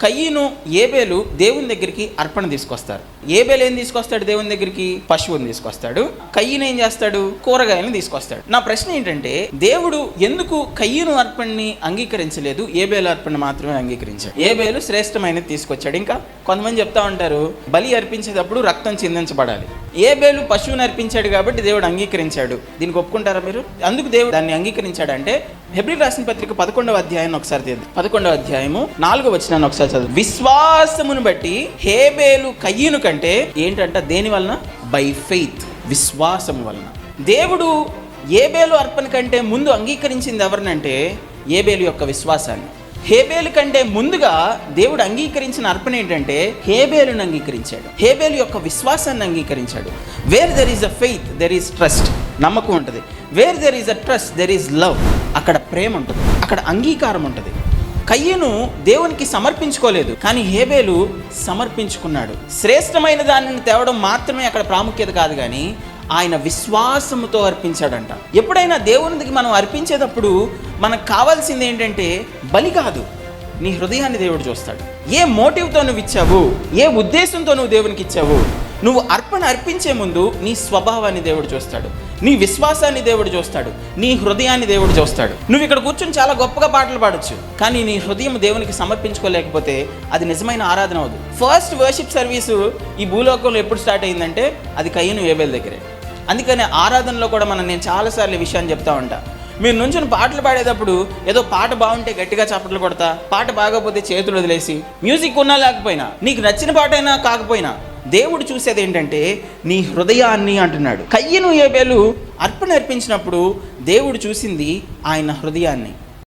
కయ్యను ఏబేలు దేవుని దగ్గరికి అర్పణ తీసుకొస్తారు. ఏబేలు ఏం తీసుకొస్తాడు దేవుని దగ్గరికి? పశువుని తీసుకొస్తాడు. కయ్యను ఏం చేస్తాడు? కూరగాయలను తీసుకొస్తాడు. నా ప్రశ్న ఏంటంటే, దేవుడు ఎందుకు కయ్యను అర్పణని అంగీకరించలేదు, ఏబేలు అర్పణ మాత్రమే అంగీకరించాడు? ఏబేలు శ్రేష్టమైనది తీసుకొచ్చాడు. ఇంకా కొంతమంది చెప్తా ఉంటారు, బలి అర్పించేటప్పుడు రక్తం చిందించబడాలి. ఏబేలు పశువుని అర్పించాడు కాబట్టి దేవుడు అంగీకరించాడు. దీనికి ఒప్పుకుంటారా మీరు? అందుకు దేవుడు దాన్ని అంగీకరించాడంటే, హెబ్రీయులకు రాసిన పత్రిక 11వ అధ్యాయం ఒకసారి తీద్దాం. 11వ అధ్యాయము 4వ వచనాన్ని ఒకసారి చదువు. విశ్వాసమును బట్టి హేబేలు కయ్యను కంటే ఏంటంట? దేని వలన? బై ఫెయిత్, విశ్వాసము వలన. దేవుడు ఏబేలు అర్పణ కంటే ముందు అంగీకరించింది ఎవరినంటే ఏబేలు యొక్క విశ్వాసాన్ని. హేబేలు కంటే ముందుగా దేవుడు అంగీకరించిన అర్పణ ఏంటంటే హేబేలును అంగీకరించాడు. హేబేలు యొక్క విశ్వాసాన్ని అంగీకరించాడు. Where there is a faith there is trust, నమ్మకం ఉంటుంది. Where there is a trust there is love, అక్కడ ప్రేమ ఉంటుంది, అక్కడ అంగీకారం ఉంటుంది. కయ్యను దేవునికి సమర్పించుకోలేదు, కానీ హేబేలు సమర్పించుకున్నాడు. శ్రేష్టమైన దానిని తేవడం మాత్రమే అక్కడ ప్రాముఖ్యత కాదు, కానీ ఆయన విశ్వాసముతో అర్పించాడంట. ఎప్పుడైనా దేవునికి మనం అర్పించేటప్పుడు మనకు కావాల్సింది ఏంటంటే బలి కాదు, నీ హృదయాన్ని దేవుడు చూస్తాడు. ఏ మోటివ్తో నువ్వు ఇచ్చావు, ఏ ఉద్దేశంతో నువ్వు దేవునికి ఇచ్చావు. నువ్వు అర్పణ అర్పించే ముందు నీ స్వభావాన్ని దేవుడు చూస్తాడు, నీ విశ్వాసాన్ని దేవుడు చూస్తాడు, నీ హృదయాన్ని దేవుడు చూస్తాడు. నువ్వు ఇక్కడ కూర్చొని చాలా గొప్పగా పాటలు పాడొచ్చు, కానీ నీ హృదయం దేవునికి సమర్పించుకోలేకపోతే అది నిజమైన ఆరాధన అవదు. ఫస్ట్ వర్షిప్ సర్వీసు ఈ భూలోకంలో ఎప్పుడు స్టార్ట్ అయిందంటే అది కయ్యను ఏబేలు దగ్గరే. అందుకనే ఆరాధనలో కూడా నేను చాలాసార్లు ఈ విషయాన్ని చెప్తా ఉంటా. మీరు నుంచుని పాటలు పాడేటప్పుడు ఏదో పాట బాగుంటే గట్టిగా చప్పట్లు కొడతా, పాట బాగోపోతే చేతులు వదిలేసి, మ్యూజిక్ ఉన్నా లేకపోయినా, నీకు నచ్చిన పాట అయినా కాకపోయినా, దేవుడు చూసేది ఏంటంటే నీ హృదయాన్ని అంటున్నాడు. కయ్యను ఏబేలు అర్పణ అర్పించినప్పుడు దేవుడు చూసింది ఆయన హృదయాన్ని.